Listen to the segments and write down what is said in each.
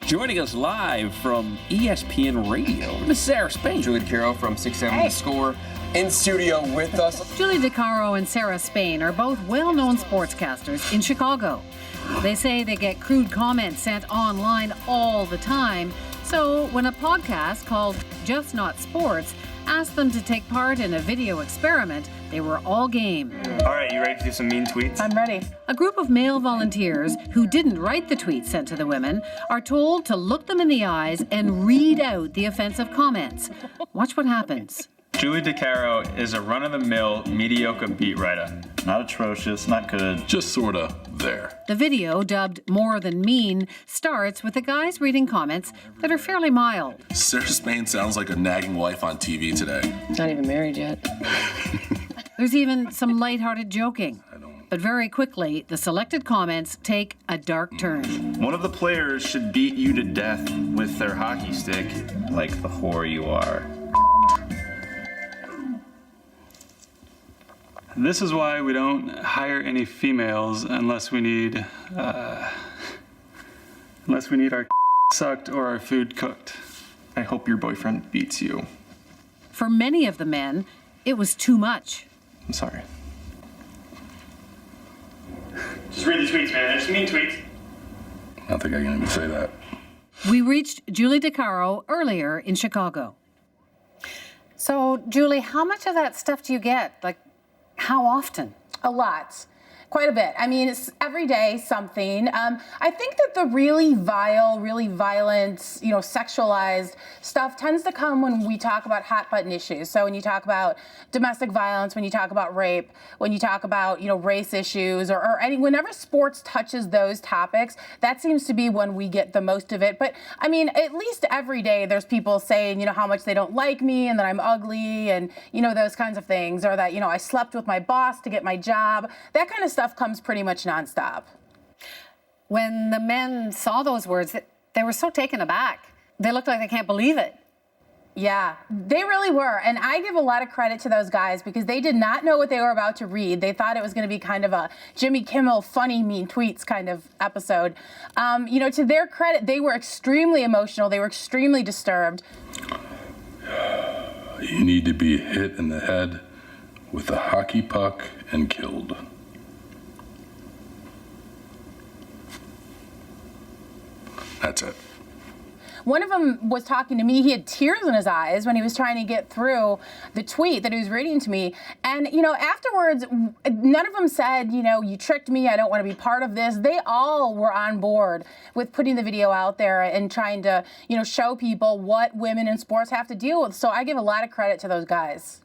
Joining us live from ESPN Radio, Miss Sarah Spain. Julie DiCaro from 670 The Score in studio with us. Julie DiCaro and Sarah Spain are both well-known sportscasters in Chicago. They say they get crude comments sent online all the time. So when a podcast called Just Not Sports asked them to take part in a video experiment, they were all game. All right, you ready to do some mean tweets? I'm ready. A group of male volunteers who didn't write the tweets sent to the women are told to look them in the eyes and read out the offensive comments. Watch what happens. Julie DiCaro is a run-of-the-mill, mediocre beat writer. Not atrocious, not good. Just sorta there. The video, dubbed More Than Mean, starts with the guys reading comments that are fairly mild. Sarah Spain sounds like a nagging wife on TV today. Not even married yet. There's even some lighthearted joking. But very quickly, the selected comments take a dark turn. One of the players should beat you to death with their hockey stick, like the whore you are. This is why we don't hire any females unless we need our sucked or our food cooked. I hope your boyfriend beats you. For many of the men, it was too much. I'm sorry. Just read the tweets, man. There's some mean tweets. I don't think I can even say that. We reached Julie DiCaro earlier in Chicago. So, Julie, how much of that stuff do you get? Like, how often? A lot. Quite a bit. I mean, it's every day something. I think that the really vile, really violent, sexualized stuff tends to come when we talk about hot button issues. So when you talk about domestic violence, when you talk about rape, when you talk about, race issues, or whenever sports touches those topics, that seems to be when we get the most of it. But I mean, at least every day there's people saying, how much they don't like me and that I'm ugly and, those kinds of things, or that, I slept with my boss to get my job. That kind of stuff comes pretty much nonstop. When the men saw those words, they were so taken aback. They looked like they can't believe it. Yeah, they really were. And I give a lot of credit to those guys because they did not know what they were about to read. They thought it was going to be kind of a Jimmy Kimmel funny mean tweets kind of episode. To their credit, they were extremely emotional. They were extremely disturbed. You need to be hit in the head with a hockey puck and killed. That's it. One of them was talking to me. He had tears in his eyes when he was trying to get through the tweet that he was reading to me. And, afterwards, none of them said, you tricked me. I don't want to be part of this. They all were on board with putting the video out there and trying to, show people what women in sports have to deal with. So I give a lot of credit to those guys.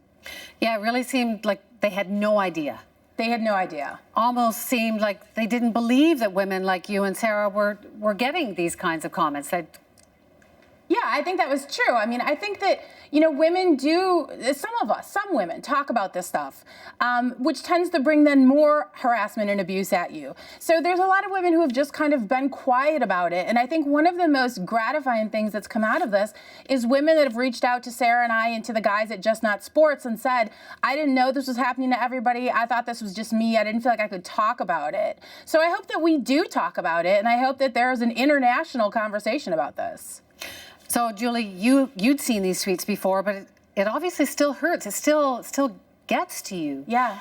Yeah, it really seemed like they had no idea. They had no idea. Almost seemed like they didn't believe that women like you and Sarah were getting these kinds of comments. Yeah, I think that was true. I mean, I think that, women do, some women talk about this stuff, which tends to bring then more harassment and abuse at you. So there's a lot of women who have just kind of been quiet about it. And I think one of the most gratifying things that's come out of this is women that have reached out to Sarah and I and to the guys at Just Not Sports and said, I didn't know this was happening to everybody. I thought this was just me. I didn't feel like I could talk about it. So I hope that we do talk about it. And I hope that there is an international conversation about this. So, Julie, you'd seen these tweets before, but it obviously still hurts. It still gets to you. Yeah.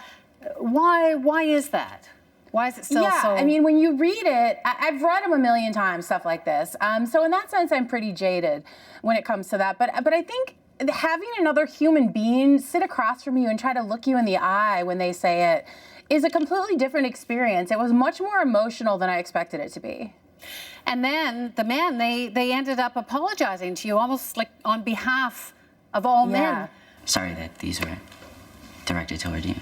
Why is that? Why is it still so? I mean, when you read it, I've read them a million times, stuff like this. So in that sense, I'm pretty jaded when it comes to that. But I think having another human being sit across from you and try to look you in the eye when they say it is a completely different experience. It was much more emotional than I expected it to be. And then the men, they ended up apologizing to you almost like on behalf of all men. Sorry that these were directed toward you.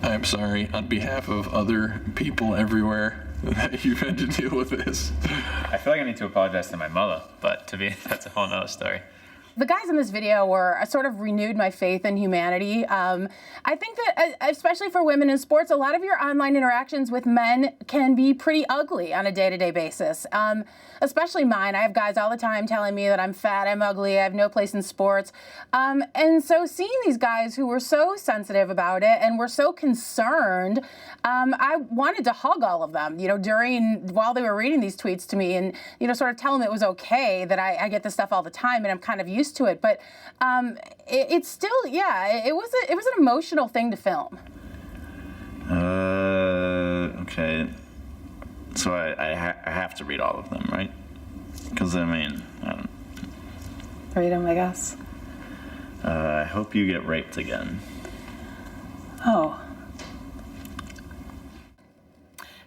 I'm sorry on behalf of other people everywhere that you've had to deal with this. I feel like I need to apologize to my mother, but that's a whole nother story. the guys in this video were sort of renewed my faith in humanity. I think that, especially for women in sports, a lot of your online interactions with men can be pretty ugly on a day-to-day basis. Especially mine. I have guys all the time telling me that I'm fat, I'm ugly, I have no place in sports. And so seeing these guys who were so sensitive about it and were so concerned, I wanted to hug all of them, while they were reading these tweets to me, and sort of tell them it was okay that I get this stuff all the time and I'm kind of used to it. But it's still, it was an emotional thing to film. Okay. So I have to read all of them, right? Because, I don't. Read them, I guess. I hope you get raped again. Oh.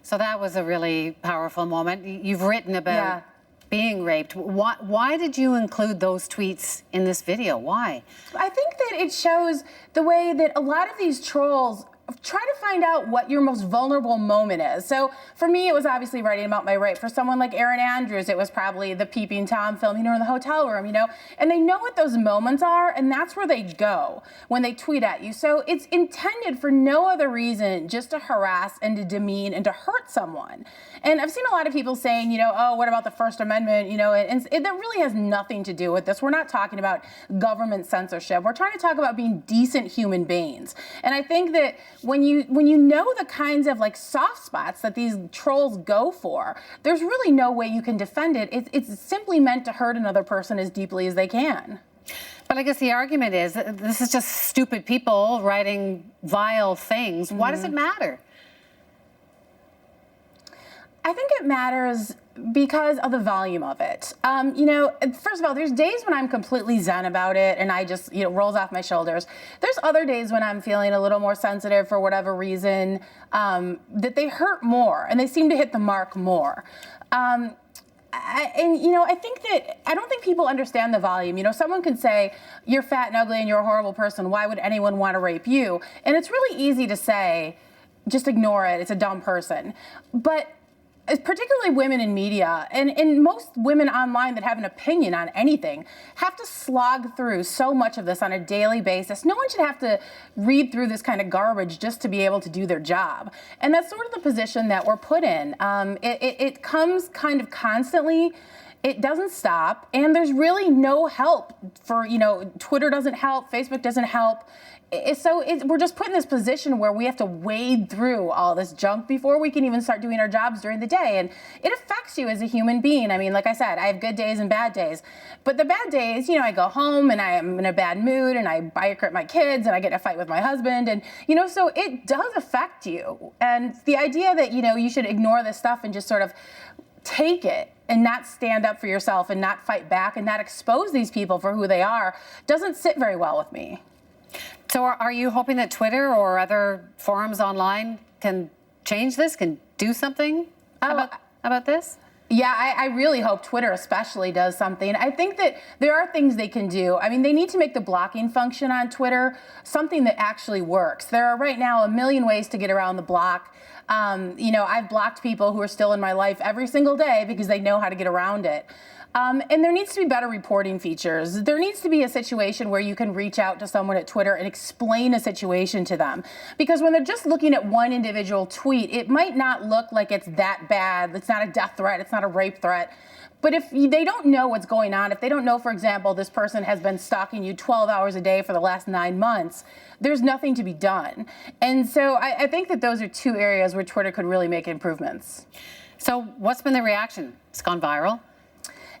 So that was a really powerful moment. You've written about being raped. Why did you include those tweets in this video? Why? I think that it shows the way that a lot of these trolls try to find out what your most vulnerable moment is. So for me, it was obviously writing about my rape. For someone like Erin Andrews, it was probably the Peeping Tom film, in the hotel room, and they know what those moments are, and that's where they go when they tweet at you. So it's intended for no other reason, just to harass and to demean and to hurt someone. And I've seen a lot of people saying, oh, what about the First Amendment, and that really has nothing to do with this. We're not talking about government censorship. We're trying to talk about being decent human beings. And I think that when you know the kinds of soft spots that these trolls go for, there's really no way you can defend it. It's simply meant to hurt another person as deeply as they can. But I guess the argument is that this is just stupid people writing vile things. Why does it matter? I think it matters because of the volume of it. First of all, there's days when I'm completely zen about it and I just, rolls off my shoulders. There's other days when I'm feeling a little more sensitive for whatever reason, that they hurt more and they seem to hit the mark more. I don't think people understand the volume. Someone can say, you're fat and ugly and you're a horrible person. Why would anyone want to rape you? And it's really easy to say, just ignore it. It's a dumb person. But particularly women in media and most women online that have an opinion on anything have to slog through so much of this on a daily basis. No one should have to read through this kind of garbage just to be able to do their job. And that's sort of the position that we're put in. It comes kind of constantly. It doesn't stop, and there's really no help for, Twitter doesn't help, Facebook doesn't help. We're just put in this position where we have to wade through all this junk before we can even start doing our jobs during the day. And it affects you as a human being. I mean, like I said, I have good days and bad days. But the bad days, I go home and I am in a bad mood and I biker at my kids and I get in a fight with my husband. And, so it does affect you. And the idea that, you should ignore this stuff and just sort of take it and not stand up for yourself and not fight back and not expose these people for who they are doesn't sit very well with me. So are you hoping that Twitter or other forums online can change this, can do something about this? Yeah, I really hope Twitter especially does something. I think that there are things they can do. I mean, they need to make the blocking function on Twitter something that actually works. There are right now a million ways to get around the block. I've blocked people who are still in my life every single day because they know how to get around it. And there needs to be better reporting features. There needs to be a situation where you can reach out to someone at Twitter and explain a situation to them. Because when they're just looking at one individual tweet, it might not look like it's that bad. It's not a death threat. It's not a rape threat. But if they don't know what's going on, if they don't know, for example, this person has been stalking you 12 hours a day for the last 9 months, there's nothing to be done. And so I think that those are two areas where Twitter could really make improvements. So what's been the reaction? It's gone viral.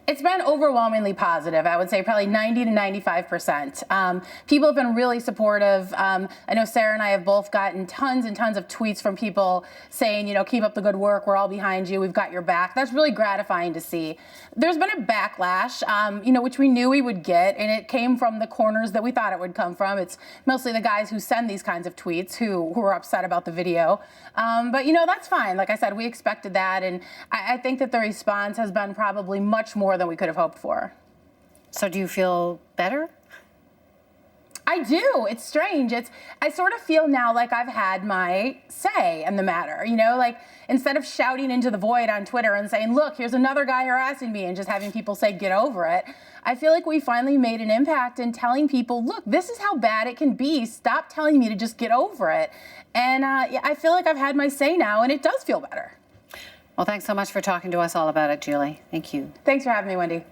It's been overwhelmingly positive. I would say probably 90 to 95%. People have been really supportive. I know Sarah and I have both gotten tons and tons of tweets from people saying, keep up the good work. We're all behind you. We've got your back. That's really gratifying to see. There's been a backlash, which we knew we would get, and it came from the corners that we thought it would come from. It's mostly the guys who send these kinds of tweets who are upset about the video. But, that's fine. Like I said, we expected that, and I think that the response has been probably much more than we could have hoped for. So do you feel better? I do. It's strange. I sort of feel now like I've had my say in the matter. You know, like instead of shouting into the void on Twitter and saying, look, here's another guy harassing me, and just having people say, get over it, I feel like we finally made an impact in telling people, look, this is how bad it can be. Stop telling me to just get over it. And yeah, I feel like I've had my say now, and it does feel better. Well, thanks so much for talking to us all about it, Julie. Thank you. Thanks for having me, Wendy.